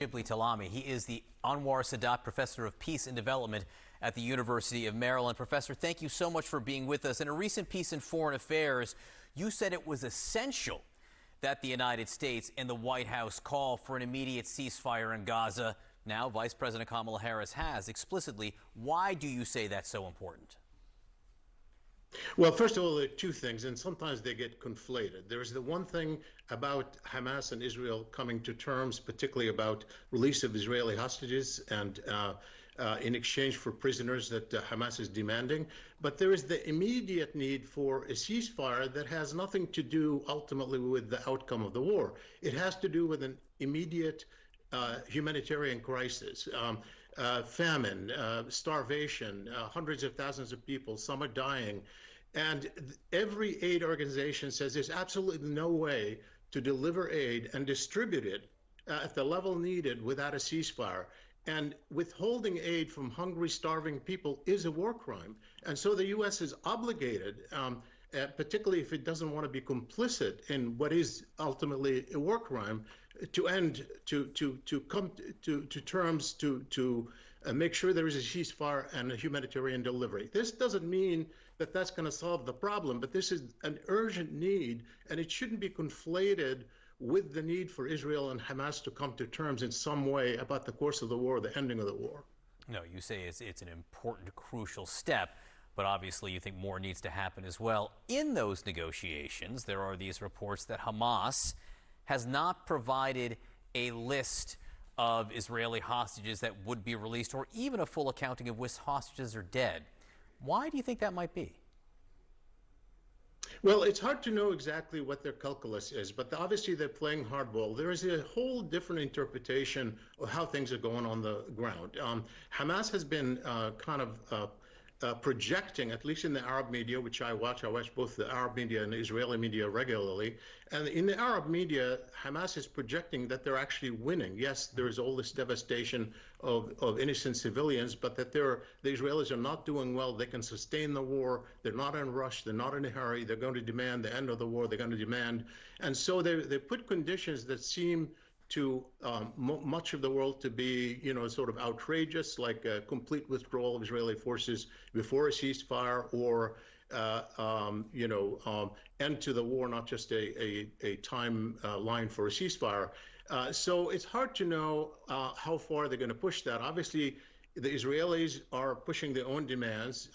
Shibli Talami. He is the Anwar Sadat Professor of Peace and Development at the University of Maryland. Professor, thank you so much for being with us. In a recent piece in Foreign Affairs, you said it was essential that the United States and the White House call for an immediate ceasefire in Gaza. Now, Vice President Kamala Harris has explicitly. Why do you say that's so important? Well, first of all, there are two things, and sometimes they get conflated. There's the one thing about Hamas and Israel coming to terms, particularly about release of Israeli hostages and in exchange for prisoners that Hamas is demanding. But there is the immediate need for a ceasefire that has nothing to do ultimately with the outcome of the war. It has to do with an immediate humanitarian crisis. Famine, starvation, hundreds of thousands of people, some are dying. And every aid organization says there's absolutely no way to deliver aid and distribute it at the level needed without a ceasefire. And withholding aid from hungry, starving people is a war crime. And so the U.S. is obligated, particularly if it doesn't want to be complicit in what is ultimately a war crime, to come to terms to make sure there is a ceasefire and a humanitarian delivery. This doesn't mean that that's going to solve the problem, but this is an urgent need, and it shouldn't be conflated with the need for Israel and Hamas to come to terms in some way about the course of the war, the ending of the war. No, you say it's an important, crucial step, but obviously you think more needs to happen as well. In those negotiations, there are these reports that Hamas has not provided a list of Israeli hostages that would be released, or even a full accounting of which hostages are dead. Why do you think that might be? Well, it's hard to know exactly what their calculus is, but obviously they're playing hardball. There is a whole different interpretation of how things are going on the ground. Hamas has been projecting, at least in the Arab media, which I watch both the Arab media and the Israeli media regularly. And in the Arab media, Hamas is projecting that they're actually winning. Yes, there is all this devastation of innocent civilians, but that the Israelis are not doing well. They can sustain the war. They're not in a rush. They're not in a hurry. They're going to demand the end of the war. They're going to demand. And so they put conditions that seem to much of the world to be, sort of outrageous, like a complete withdrawal of Israeli forces before a ceasefire, or end to the war, not just a timeline for a ceasefire. So it's hard to know how far they're going to push that. Obviously, the Israelis are pushing their own demands.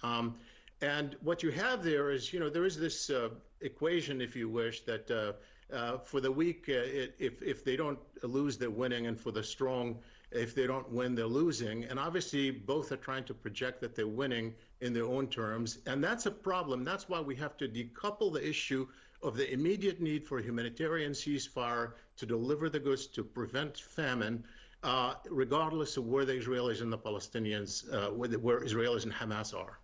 And what you have there is, there is this equation, if you wish, that for the weak, if they don't lose, they're winning, and for the strong, if they don't win, they're losing. And obviously, both are trying to project that they're winning in their own terms. And that's a problem. That's why we have to decouple the issue of the immediate need for a humanitarian ceasefire to deliver the goods to prevent famine, regardless of where the Israelis and the Palestinians, where Israelis and Hamas are.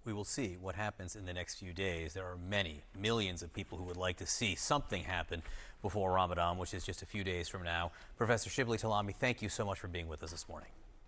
We will see what happens in the next few days. There are many, millions of people who would like to see something happen before Ramadan, which is just a few days from now. Professor Shibli Talami, thank you so much for being with us this morning.